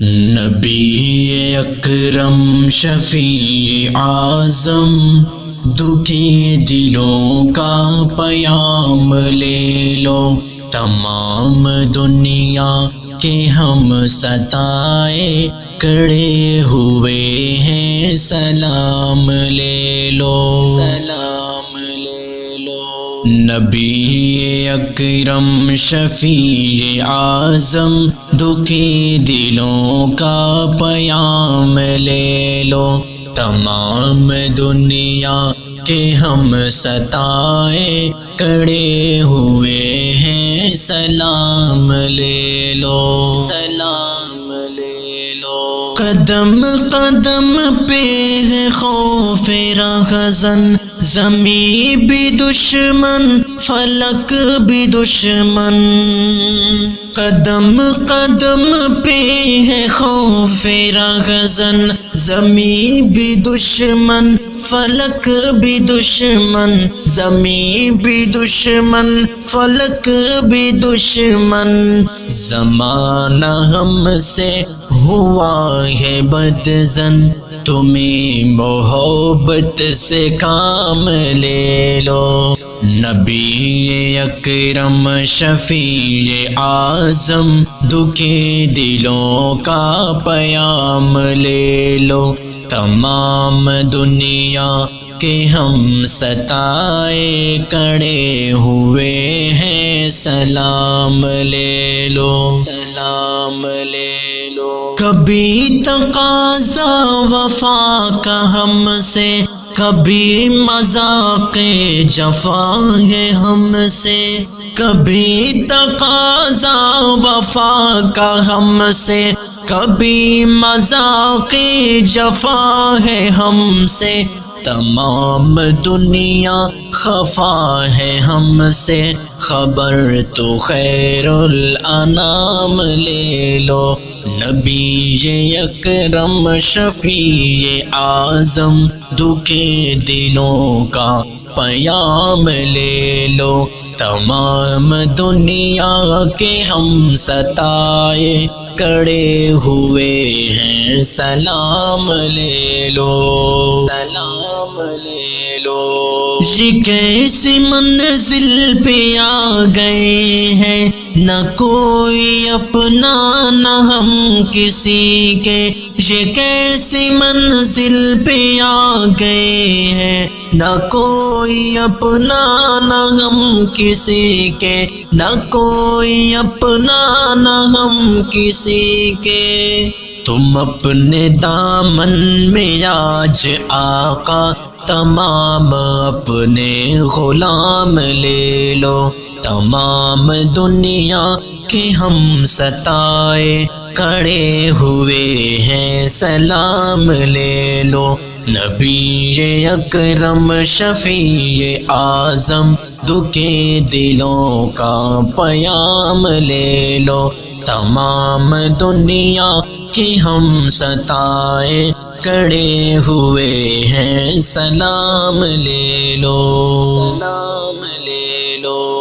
نبی اکرم شفیع اعظم دکھی دلوں کا پیام لے لو، تمام دنیا کے ہم ستائے کڑے ہوئے ہیں، سلام لے لو، سلام لے لو۔ نبی اکرم شفیع اعظم دکھی دلوں کا پیام لے لو، تمام دنیا کے ہم ستائے کڑے ہوئے ہیں، سلام لے لو، سلام لے لو۔ قدم قدم پہ ہے خوف رہزن، زمین بھی دشمن فلک بھی دشمن، قدم قدم پہ ہے خوف رہزن، زمین بھی دشمن فلک بھی دشمن، زمین بھی دشمن فلک بھی دشمن، زمانہ ہم سے ہوا ہے بدظن، تمہیں محبت سے کام لے لو۔ نبی اکرم شفیع اعظم دکھی دلوں کا پیام لے لو، تمام دنیا کے ہم ستائے کڑے ہوئے ہیں، سلام لے لو، سلام لے لو۔ کبھی تقاضا وفا کا ہم سے، کبھی مذاق جفا ہے ہم سے، کبھی تقاضا وفا کا ہم سے، کبھی مذاق جفا ہے ہم سے، تمام دنیا خفا ہے ہم سے، خبر تو خیر الانام لے لو۔ نبی اکرم شفیع اعظم دکھی دلوں کا پیام لے لو، تمام دنیا کے ہم ستائے کڑے ہوئے ہیں، سلام لے لو، سلام لے لو۔ یہ کیسی منزل پہ آ گئے ہیں، نہ کوئی اپنا نہ ہم کسی کے، یہ کیسی منزل پہ آ گئے ہیں، نہ کوئی اپنا نہ ہم کسی کے، نہ کوئی اپنا نہ ہم کسی کے۔ تم اپنے دامن میں آج آقا تمام اپنے غلام لے لو، تمام دنیا کے ہم ستائے کڑے ہوئے ہیں، سلام لے لو۔ نبی اکرم شفیع اعظم دکھی دلوں کا پیام لے لو، تمام دنیا کے ہم ستائے کڑے ہوئے ہیں، سلام لے لو، سلام لے لو۔